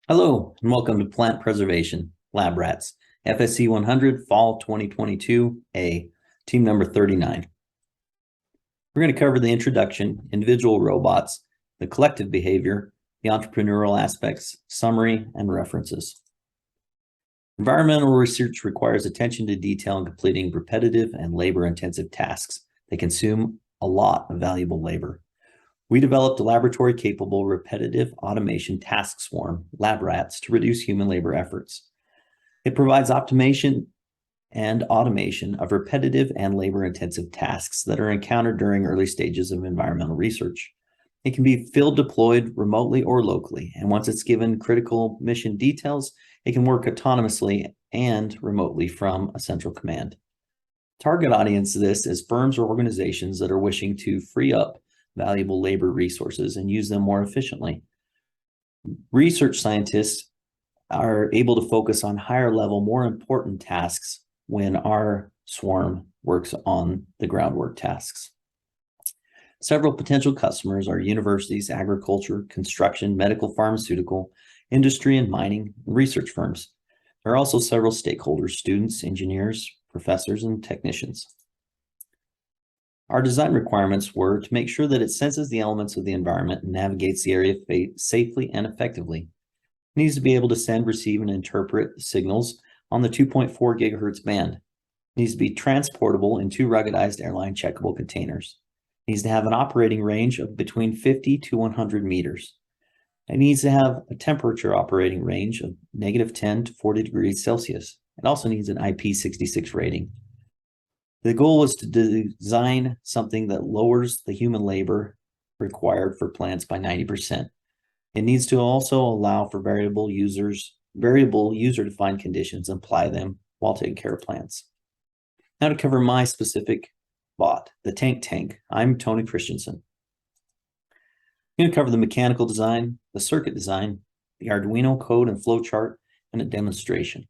Hello, and welcome to Plant Preservation Lab Rats, FSC 100, Fall 2022A, team number 39. We're going to cover the introduction, individual robots, the collective behavior, the entrepreneurial aspects, summary, and references. Environmental research requires attention to detail in completing repetitive and labor-intensive tasks. They consume a lot of valuable labor. We developed a laboratory-capable repetitive automation task swarm, lab rats, to reduce human labor efforts. It provides optimization and automation of repetitive and labor-intensive tasks that are encountered during early stages of environmental research. It can be field deployed remotely or locally, and once it's given critical mission details, it can work autonomously and remotely from a central command. Target audience of this is firms or organizations that are wishing to free up valuable labor resources and use them more efficiently. Research scientists are able to focus on higher level, more important tasks when our swarm works on the groundwork tasks. Several potential customers are universities, agriculture, construction, medical, pharmaceutical, industry, and mining, and research firms. There are also several stakeholders: students, engineers, professors, and technicians. Our design requirements were to make sure that it senses the elements of the environment and navigates the area safely and effectively. It needs to be able to send, receive, and interpret signals on the 2.4 gigahertz band. It needs to be transportable in two ruggedized airline checkable containers. It needs to have an operating range of between 50 to 100 meters. It needs to have a temperature operating range of -10 to 40 degrees Celsius. It also needs an IP66 rating. The goal was to design something that lowers the human labor required for plants by 90%. It needs to also allow for variable user-defined conditions and apply them while taking care of plants. Now to cover my specific bot, the Tank. I'm Tony Christiansen. I'm going to cover the mechanical design, the circuit design, the Arduino code and flowchart, and a demonstration.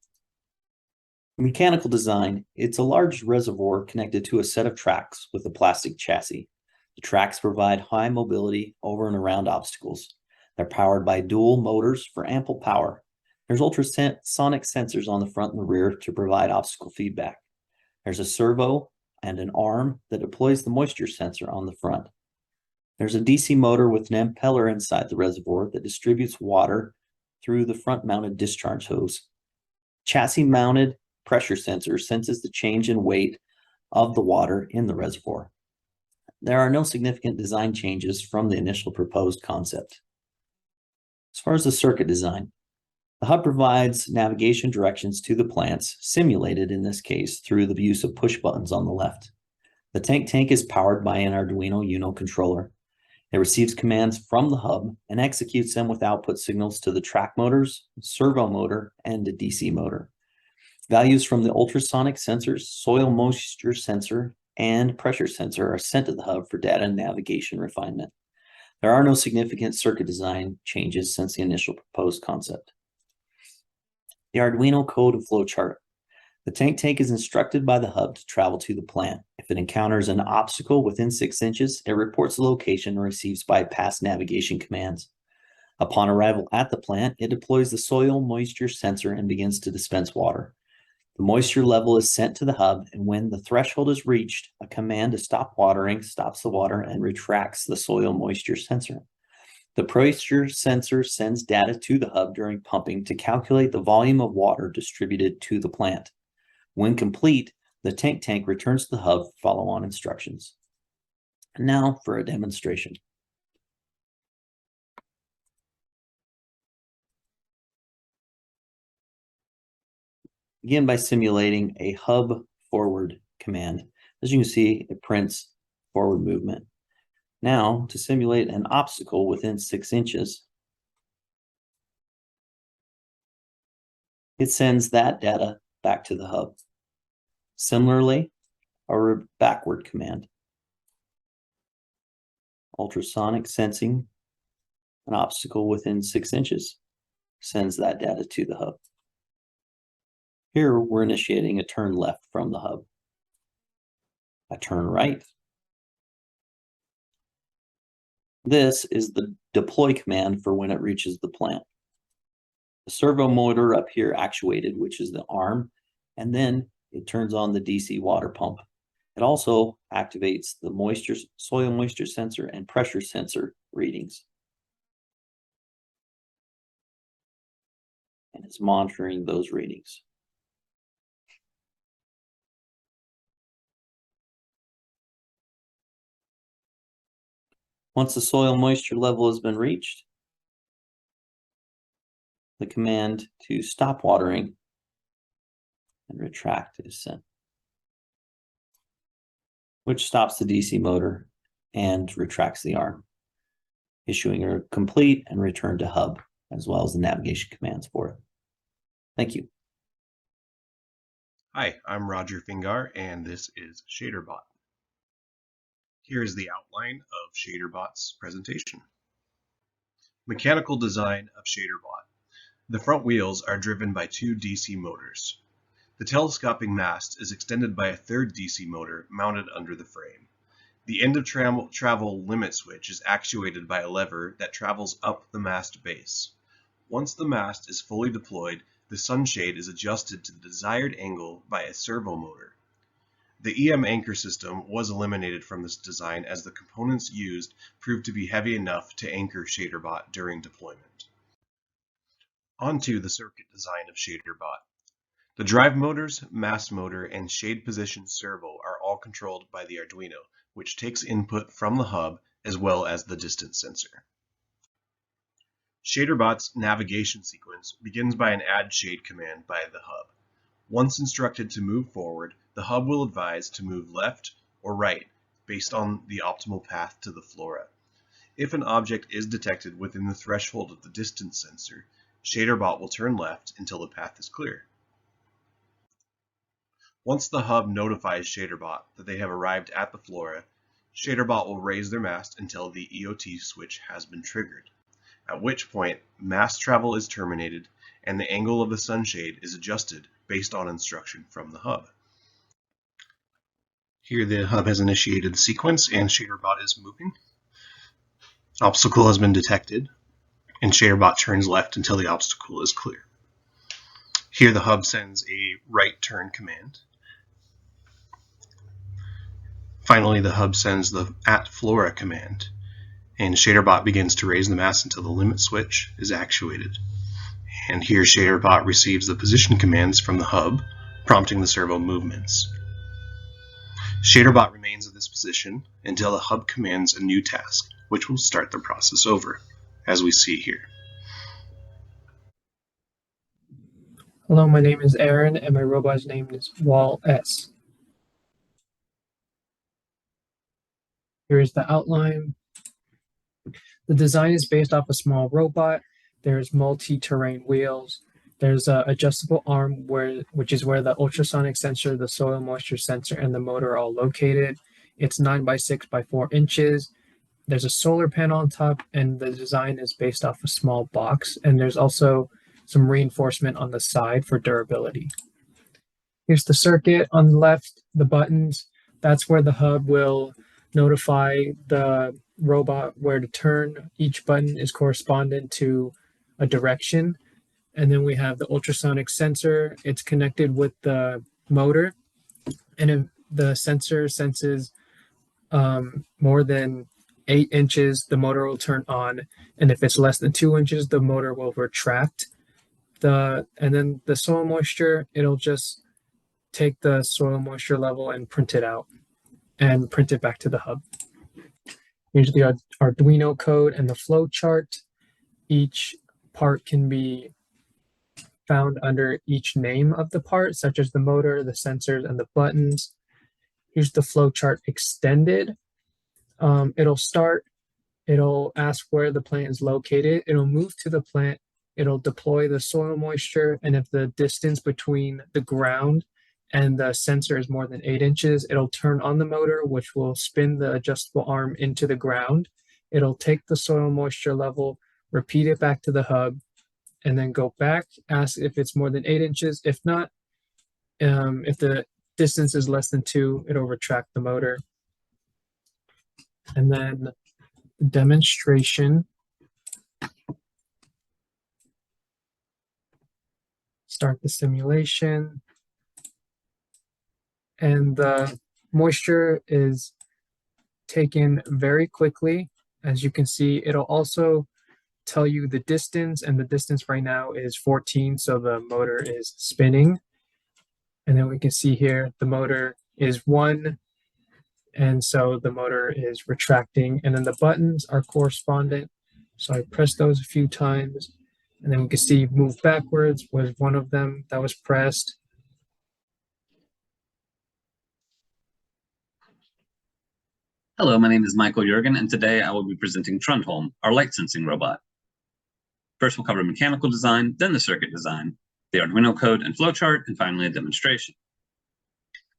Mechanical design, it's a large reservoir connected to a set of tracks with a plastic chassis. The tracks provide high mobility over and around obstacles. They're powered by dual motors for ample power. There's ultrasonic sensors on the front and the rear to provide obstacle feedback. There's a servo and an arm that deploys the moisture sensor on the front. There's a DC motor with an impeller inside the reservoir that distributes water through the front-mounted discharge hose. Chassis-mounted pressure sensor senses the change in weight of the water in the reservoir. There are no significant design changes from the initial proposed concept. As far as the circuit design, the hub provides navigation directions to the plants, simulated in this case through the use of push buttons on the left. The Tank is powered by an Arduino Uno controller. It receives commands from the hub and executes them with output signals to the track motors, servo motor, and a DC motor. Values from the ultrasonic sensors, soil moisture sensor, and pressure sensor are sent to the hub for data and navigation refinement. There are no significant circuit design changes since the initial proposed concept. The Arduino code and flowchart. The Tank is instructed by the hub to travel to the plant. If it encounters an obstacle within 6 inches, it reports the location and receives bypass navigation commands. Upon arrival at the plant, it deploys the soil moisture sensor and begins to dispense water. The moisture level is sent to the hub, and when the threshold is reached, a command to stop watering stops the water and retracts the soil moisture sensor. The moisture sensor sends data to the hub during pumping to calculate the volume of water distributed to the plant. When complete, the Tank returns to the hub for follow-on instructions. And now for a demonstration. Begin by simulating a hub forward command. As you can see, it prints forward movement. Now, to simulate an obstacle within 6 inches, it sends that data back to the hub. Similarly, a backward command. Ultrasonic sensing an obstacle within 6 inches sends that data to the hub. Here, we're initiating a turn left from the hub. A turn right. This is the deploy command for when it reaches the plant. The servo motor up here actuated, which is the arm, and then it turns on the DC water pump. It also activates the soil moisture sensor and pressure sensor readings. And it's monitoring those readings. Once the soil moisture level has been reached, the command to stop watering and retract is sent, which stops the DC motor and retracts the arm, issuing a complete and return to hub, as well as the navigation commands for it. Thank you. Hi, I'm Roger Fingar, and this is ShaderBot. Here is the outline of ShaderBot's presentation. Mechanical design of ShaderBot. The front wheels are driven by two DC motors. The telescoping mast is extended by a third DC motor mounted under the frame. The end of travel limit switch is actuated by a lever that travels up the mast base. Once the mast is fully deployed, the sunshade is adjusted to the desired angle by a servo motor. The EM anchor system was eliminated from this design as the components used proved to be heavy enough to anchor ShaderBot during deployment. Onto the circuit design of ShaderBot. The drive motors, mast motor, and shade position servo are all controlled by the Arduino, which takes input from the hub as well as the distance sensor. ShaderBot's navigation sequence begins by an add shade command by the hub. Once instructed to move forward, the hub will advise to move left or right based on the optimal path to the flora. If an object is detected within the threshold of the distance sensor, ShaderBot will turn left until the path is clear. Once the hub notifies ShaderBot that they have arrived at the flora, ShaderBot will raise their mast until the EOT switch has been triggered, at which point mast travel is terminated and the angle of the sunshade is adjusted based on instruction from the hub. Here the hub has initiated the sequence and ShaderBot is moving. Obstacle has been detected and ShaderBot turns left until the obstacle is clear. Here the hub sends a right turn command. Finally, the hub sends the at flora command, and ShaderBot begins to raise the mast until the limit switch is actuated. And here ShaderBot receives the position commands from the hub, prompting the servo movements. ShaderBot remains at this position until the hub commands a new task, which will start the process over, as we see here. Hello, my name is Aaron, and my robot's name is Wall S. Here is the outline. The design is based off a small robot. There's multi-terrain wheels. There's an adjustable arm, which is where the ultrasonic sensor, the soil moisture sensor, and the motor are all located. It's 9 by 6 by 4 inches. There's a solar panel on top, and the design is based off a small box. And there's also some reinforcement on the side for durability. Here's the circuit on the left, the buttons. That's where the hub will notify the robot where to turn. Each button is correspondent to a direction. And then we have the ultrasonic sensor. It's connected with the motor. And if the sensor senses more than 8 inches, the motor will turn on. And if it's less than 2 inches, the motor will retract. And then the soil moisture, it'll just take the soil moisture level and print it out and print it back to the hub. Here's the Arduino code and the flow chart. Each part can be found under each name of the part, such as the motor, the sensors, and the buttons. Here's the flow chart extended. It'll ask where the plant is located. It'll move to the plant. It'll deploy the soil moisture, and if the distance between the ground and the sensor is more than 8 inches, it'll turn on the motor, which will spin the adjustable arm into the ground. It'll take the soil moisture level, repeat it back to the hub, and then go back, ask if it's more than 8 inches. If not, if the distance is less than 2, it'll retract the motor. And then the demonstration. start the simulation. And the moisture is taken very quickly. As you can see, it'll also tell you the distance, and the distance right now is 14, so the motor is spinning. And then we can see here the motor is 1, and so the motor is retracting, and then the buttons are correspondent. So I press those a few times, and then we can see move backwards was one of them that was pressed. Hello, my name is Michael Yeargin, and today I will be presenting Trundhold, our light sensing robot. First, we'll cover mechanical design, then the circuit design, the Arduino code and flowchart, and finally a demonstration.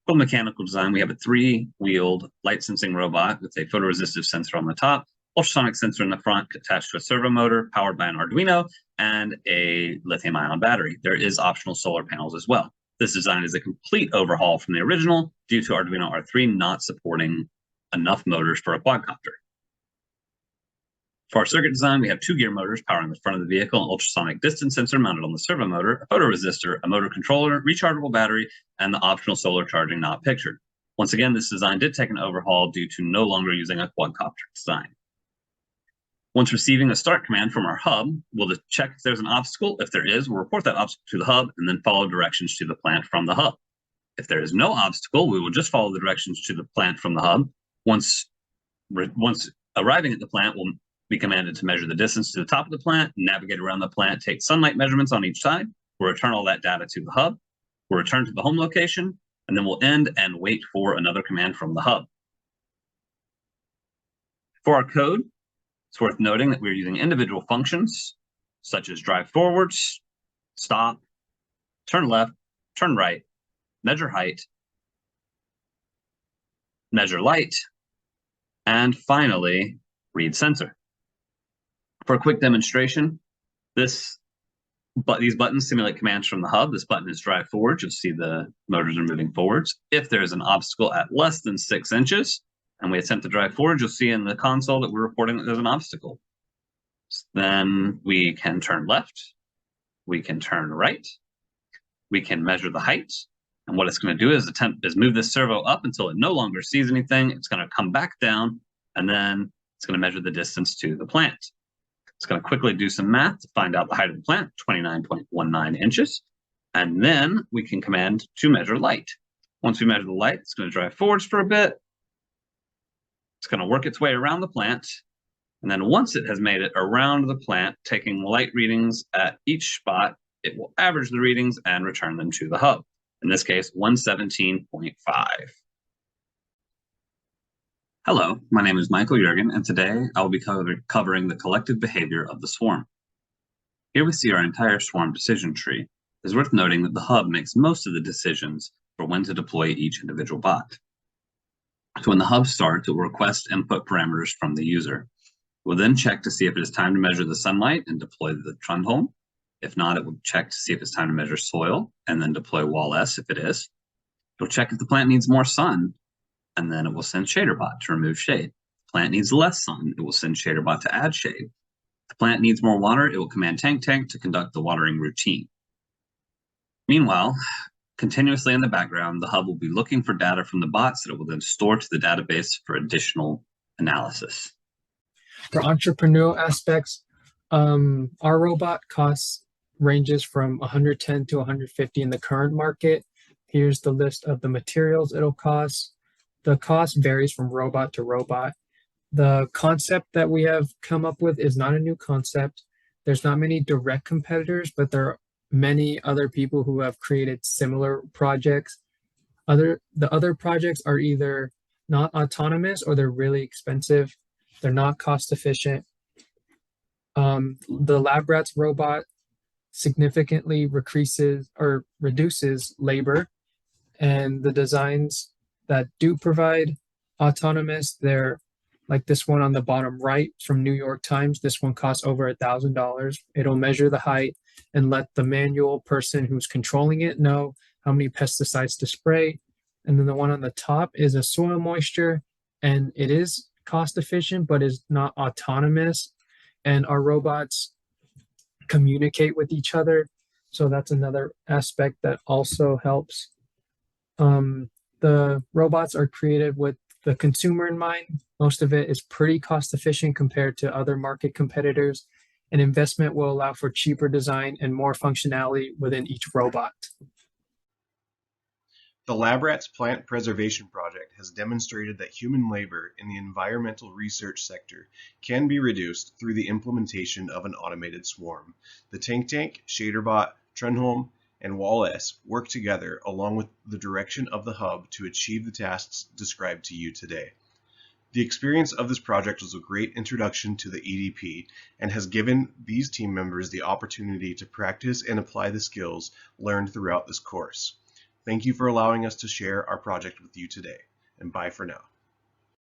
For mechanical design, we have a 3-wheeled light sensing robot with a photoresistive sensor on the top, ultrasonic sensor in the front attached to a servo motor powered by an Arduino, and a lithium-ion battery. There is optional solar panels as well. This design is a complete overhaul from the original due to Arduino R3 not supporting enough motors for a quadcopter. For our circuit design, we have 2 gear motors powering the front of the vehicle, an ultrasonic distance sensor mounted on the servo motor, a photoresistor, a motor controller, rechargeable battery, and the optional solar charging not pictured. Once again, this design did take an overhaul due to no longer using a quadcopter design. Once receiving a start command from our hub, we'll check if there's an obstacle. If there is, we'll report that obstacle to the hub and then follow directions to the plant from the hub. If there is no obstacle, we will just follow the directions to the plant from the hub. Once arriving at the plant, we'll be commanded to measure the distance to the top of the plant, navigate around the plant, take sunlight measurements on each side. We'll return all that data to the hub. We'll return to the home location, and then we'll end and wait for another command from the hub. For our code, it's worth noting that we're using individual functions, such as drive forwards, stop, turn left, turn right, measure height, measure light, and finally, read sensor. For a quick demonstration, these buttons simulate commands from the hub. This button is drive forward. You'll see the motors are moving forwards. If there is an obstacle at less than 6 inches, and we attempt to drive forward, you'll see in the console that we're reporting that there's an obstacle. Then we can turn left. We can turn right. We can measure the height. And what it's going to do is move this servo up until it no longer sees anything. It's going to come back down, and then it's going to measure the distance to the plant. It's going to quickly do some math to find out the height of the plant, 29.19 inches. And then we can command to measure light. Once we measure the light, it's going to drive forwards for a bit. It's going to work its way around the plant. And then once it has made it around the plant, taking light readings at each spot, it will average the readings and return them to the hub. In this case, 117.5. Hello, my name is Michael Yeargin, and today I will be covering the collective behavior of the swarm. Here we see our entire swarm decision tree. It is worth noting that the hub makes most of the decisions for when to deploy each individual bot. So when the hub starts, it will request input parameters from the user. We'll then check to see if it is time to measure the sunlight and deploy the Trundhold. If not, it will check to see if it's time to measure soil and then deploy wall S if it is. It'll check if the plant needs more sun, and then it will send ShaderBot to remove shade. If the plant needs less sun, it will send ShaderBot to add shade. If the plant needs more water, it will command Tank to conduct the watering routine. Meanwhile, continuously in the background, the hub will be looking for data from the bots that it will then store to the database for additional analysis. For entrepreneurial aspects, our robot ranges from 110 to 150 in the current market. Here's the list of the materials it'll cost. The cost varies from robot to robot. The concept that we have come up with is not a new concept. There's not many direct competitors, but there are many other people who have created similar projects. The other projects are either not autonomous or they're really expensive. They're not cost efficient. The LabRats robot significantly reduces labor, and the designs that do provide autonomous, they're like this one on the bottom right from New York Times. This one costs over $1,000. It'll measure the height and let the manual person who's controlling it know how many pesticides to spray. And then the one on the top is a soil moisture, and it is cost efficient, but is not autonomous. And our robots communicate with each other. So that's another aspect that also helps. The robots are created with the consumer in mind. Most of it is pretty cost efficient compared to other market competitors. And investment will allow for cheaper design and more functionality within each robot. The LabRats Plant Preservation Project has demonstrated that human labor in the environmental research sector can be reduced through the implementation of an automated swarm. The Tank, ShaderBot, Trundhold, and Wall-S work together along with the direction of the hub to achieve the tasks described to you today. The experience of this project was a great introduction to the EDP and has given these team members the opportunity to practice and apply the skills learned throughout this course. Thank you for allowing us to share our project with you today, and bye for now.